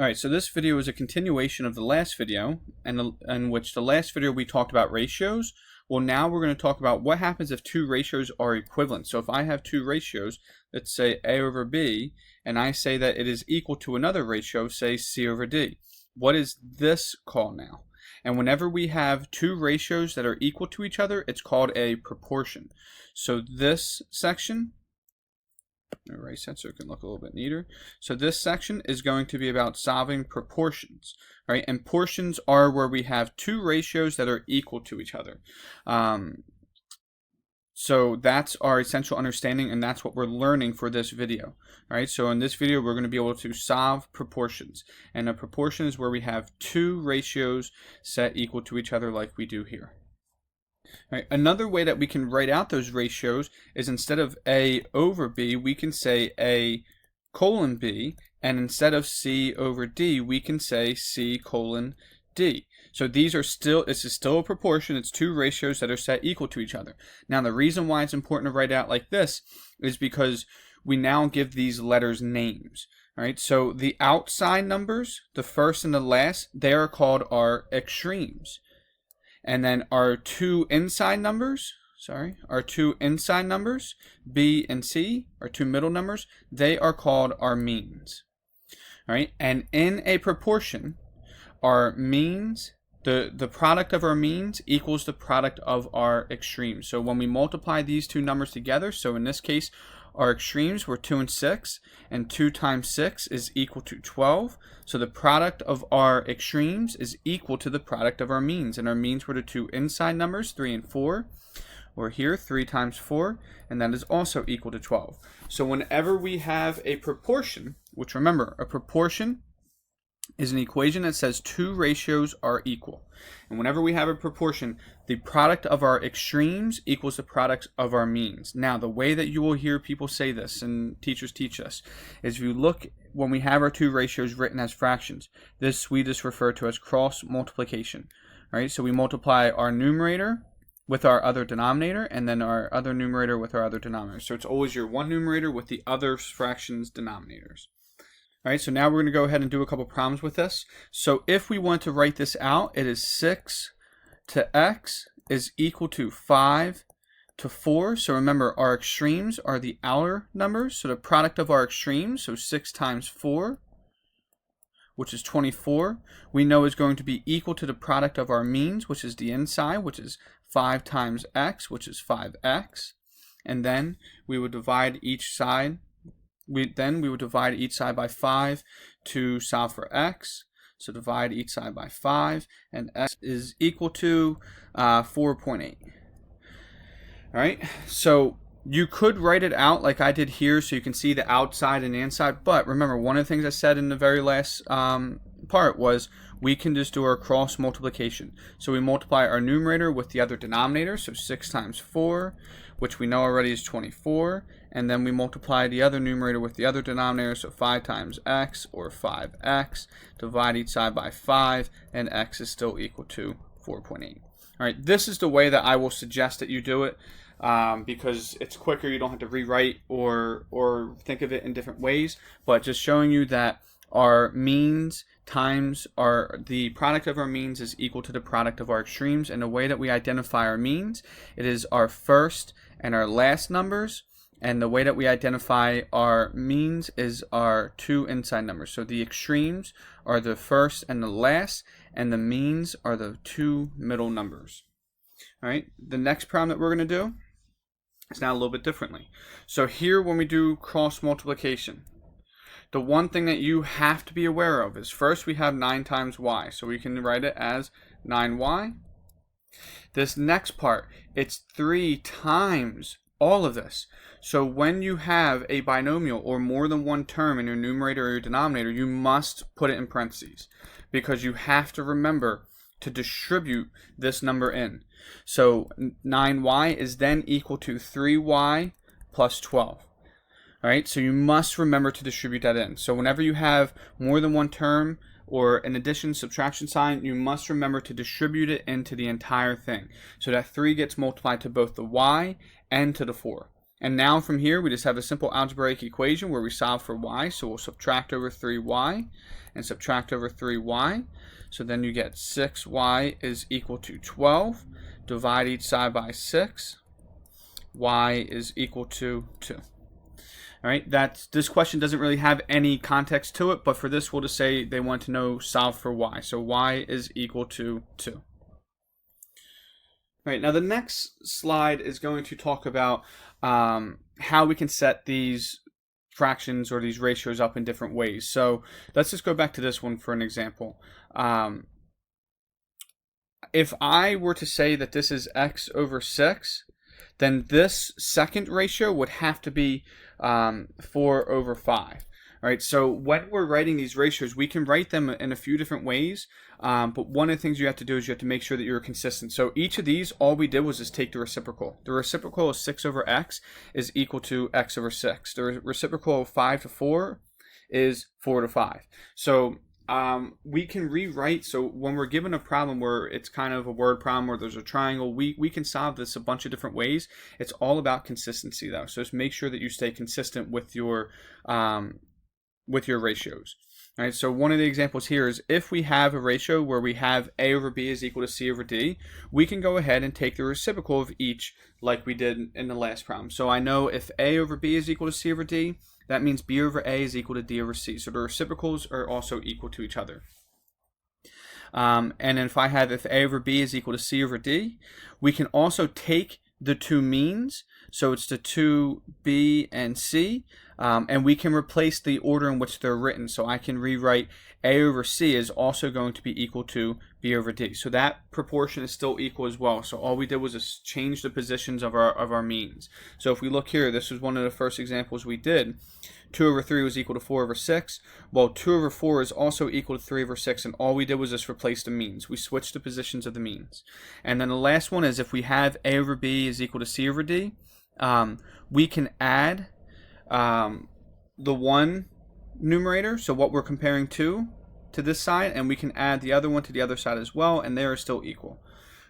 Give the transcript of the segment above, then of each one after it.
Alright, so this video is a continuation of the last video, in which the last video we talked about ratios. Well, now we're going to talk about what happens if two ratios are equivalent. So if I have two ratios, let's say A over B, and I say that it is equal to another ratio, say C over D. What is this called now? And whenever we have two ratios that are equal to each other, it's called a proportion. So this section, erase that so it can look a little bit neater. So this section is going to be about solving proportions, right? And portions are where we have two ratios that are equal to each other. So that's our essential understanding, and that's what we're learning for this video, right? So in this video, we're going to be able to solve proportions. And a proportion is where we have two ratios set equal to each other like we do here. Right. Another way that we can write out those ratios is instead of A over B, we can say A colon B, and instead of C over D, we can say C colon D. So this is still a proportion. It's two ratios that are set equal to each other. Now, the reason why it's important to write out like this is because we now give these letters names. Right. So the outside numbers, the first and the last, they are called our extremes. And then our two inside numbers, B and C, our two middle numbers, they are called our means. All right? And in a proportion, our means, the product of our means equals the product of our extremes. So when we multiply these two numbers together, so in this case, our extremes were 2 and 6, and 2 times 6 is equal to 12. So the product of our extremes is equal to the product of our means. And our means were the two inside numbers, 3 and 4. Or here, 3 times 4, and that is also equal to 12. So whenever we have a proportion, which remember, a proportion is an equation that says two ratios are equal. And whenever we have a proportion, the product of our extremes equals the product of our means. Now, the way that you will hear people say this, and teachers teach us, is if you look, when we have our two ratios written as fractions, this we just refer to as cross multiplication. Right? So we multiply our numerator with our other denominator, and then our other numerator with our other denominator. So it's always your one numerator with the other fractions denominators. All right, so now we're going to go ahead and do a couple problems with this. So if we want to write this out, it is 6 to x is equal to 5 to 4. So remember, our extremes are the outer numbers. So the product of our extremes, so 6 times 4, which is 24, we know is going to be equal to the product of our means, which is the inside, which is 5 times x, which is 5x. And then we would divide each side. We would divide each side by 5 to solve for x. So divide each side by 5, and x is equal to 4.8. All right, so you could write it out like I did here so you can see the outside and the inside. But remember, one of the things I said in the very last part was we can just do our cross multiplication. So we multiply our numerator with the other denominator, so 6 times 4, which we know already is 24, and then we multiply the other numerator with the other denominator, so 5 times x, or 5x, divide each side by 5, and x is still equal to 4.8. All right, this is the way that I will suggest that you do it, because it's quicker. You don't have to rewrite or think of it in different ways, but just showing you that our means times the product of our means is equal to the product of our extremes. And the way that we identify our means, it is our first and our last numbers. And the way that we identify our means is our two inside numbers. So the extremes are the first and the last, and the means are the two middle numbers. All right, the next problem that we're going to do is now a little bit differently. So here, when we do cross multiplication, the one thing that you have to be aware of is first we have 9 times y. So we can write it as 9y. This next part, it's 3 times all of this. So when you have a binomial or more than one term in your numerator or your denominator, you must put it in parentheses, because you have to remember to distribute this number in. So 9y is then equal to 3y plus 12. All right, so you must remember to distribute that in. So whenever you have more than one term or an addition, subtraction sign, you must remember to distribute it into the entire thing. So that 3 gets multiplied to both the y and to the 4. And now from here, we just have a simple algebraic equation where we solve for y. So we'll subtract over 3y and subtract over 3y. So then you get 6y is equal to 12. Divide each side by 6. Y is equal to 2. All right, this question doesn't really have any context to it, but for this, we'll just say they want to know solve for y. So y is equal to 2. All right, now the next slide is going to talk about how we can set these fractions or these ratios up in different ways. So let's just go back to this one for an example. If I were to say that this is x over 6, then this second ratio would have to be 4 over 5. All right, so when we're writing these ratios, we can write them in a few different ways, but one of the things you have to do is you have to make sure that you're consistent. So each of these, all we did was just take the reciprocal. The reciprocal of 6 over x is equal to x over 6. The reciprocal of 5 to 4 is 4 to 5. So we can rewrite, so when we're given a problem where it's kind of a word problem where there's a triangle, we can solve this a bunch of different ways. It's all about consistency though, so just make sure that you stay consistent with your ratios. All right, so one of the examples here is if we have a ratio where we have a over b is equal to c over d, we can go ahead and take the reciprocal of each like we did in the last problem. So I know if a over b is equal to c over d, that means b over a is equal to d over c. So the reciprocals are also equal to each other. And if I have if a over b is equal to c over d, we can also take the two means. So it's the 2b and c. And we can replace the order in which they're written. So I can rewrite a over c is also going to be equal to b over d. So that proportion is still equal as well. So all we did was just change the positions of our means. So if we look here, this was one of the first examples we did. 2 over 3 was equal to 4 over 6. Well, 2 over 4 is also equal to 3 over 6, and all we did was just replace the means. We switched the positions of the means. And then the last one is if we have a over b is equal to c over d, we can add the one numerator, so what we're comparing to this side, and we can add the other one to the other side as well, and they are still equal.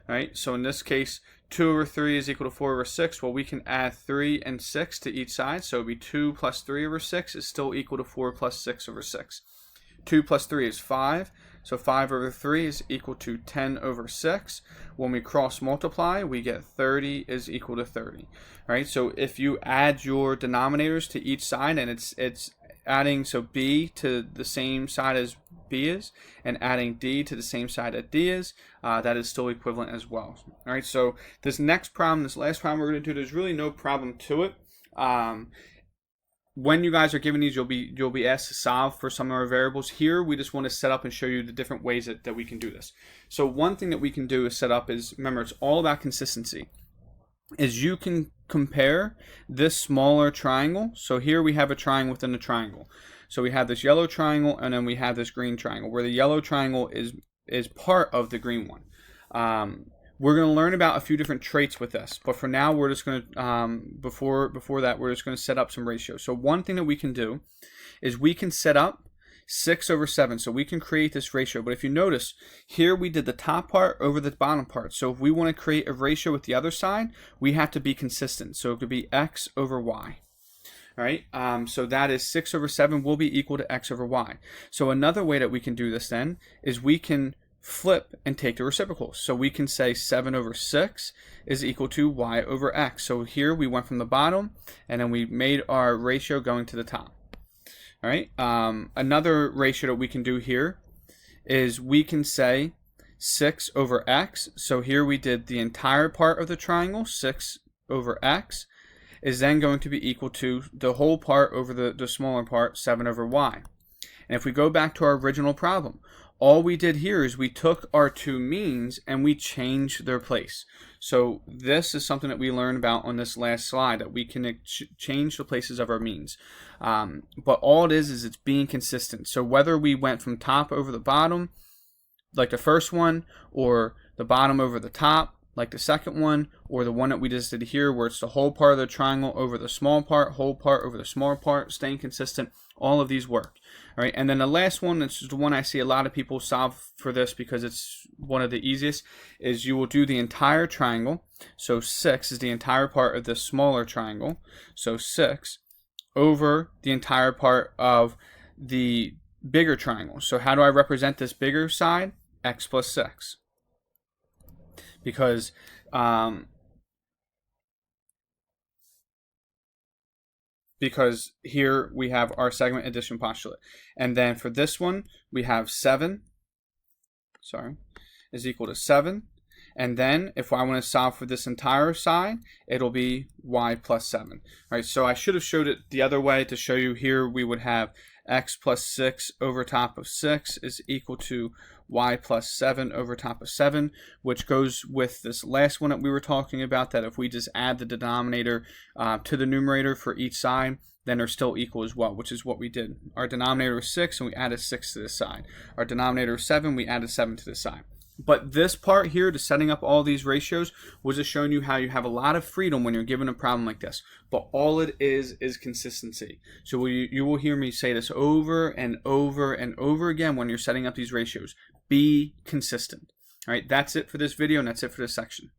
All right, so in this case, 2 over 3 is equal to 4 over 6. Well, we can add 3 and 6 to each side, so it would be 2 plus 3 over 6 is still equal to 4 plus 6 over 6. 2 plus 3 is 5, so 5 over 3 is equal to 10 over 6. When we cross multiply, we get 30 is equal to 30. All right, so if you add your denominators to each side, and it's adding, so b to the same side as b is, and adding d to the same side that d is, that is still equivalent as well. All right, so this next problem, this last problem we're going to do, there's really no problem to it. When you guys are given these, you'll be asked to solve for some of our variables. Here, we just want to set up and show you the different ways that we can do this. So one thing that we can do is set up is, remember, it's all about consistency, is you can compare this smaller triangle. So here we have a triangle within a triangle. So we have this yellow triangle, and then we have this green triangle, where the yellow triangle is part of the green one. We're going to learn about a few different traits with this, but for now we're just going to, before that, we're just going to set up some ratios. So one thing that we can do is we can set up 6 over 7, so we can create this ratio. But if you notice, here we did the top part over the bottom part. So if we want to create a ratio with the other side, we have to be consistent. So it could be x over y. All right, so that is 6 over 7 will be equal to x over y. So another way that we can do this then is we can flip and take the reciprocal. So we can say 7 over 6 is equal to y over x. So here we went from the bottom, and then we made our ratio going to the top. All right, another ratio that we can do here is we can say 6 over x. So here we did the entire part of the triangle, 6 over x, is then going to be equal to the whole part over the smaller part, 7 over y. And if we go back to our original problem, all we did here is we took our two means and we changed their place. So this is something that we learned about on this last slide, that we can change the places of our means. But all it is it's being consistent. So whether we went from top over the bottom, like the first one, or the bottom over the top, like the second one, or the one that we just did here where it's the whole part of the triangle over the small part, whole part over the small part, staying consistent. All of these work. All right, and then the last one, this is the one I see a lot of people solve for this because it's one of the easiest, is you will do the entire triangle. So 6 is the entire part of the smaller triangle. So 6 over the entire part of the bigger triangle. So how do I represent this bigger side? X plus 6. Because here we have our segment addition postulate. And then for this one, we have 7, is equal to 7. And then if I want to solve for this entire side, it'll be y plus 7. All right, so I should have showed it the other way to show you here we would have x plus 6 over top of 6 is equal to y plus 7 over top of 7, which goes with this last one that we were talking about, that if we just add the denominator to the numerator for each side, then they're still equal as well, which is what we did. Our denominator was 6, and we added 6 to this side. Our denominator was 7, we added 7 to this side. But this part here, to setting up all these ratios, was just showing you how you have a lot of freedom when you're given a problem like this. But all it is consistency. So you will hear me say this over and over and over again when you're setting up these ratios. Be consistent. All right, that's it for this video, and that's it for this section.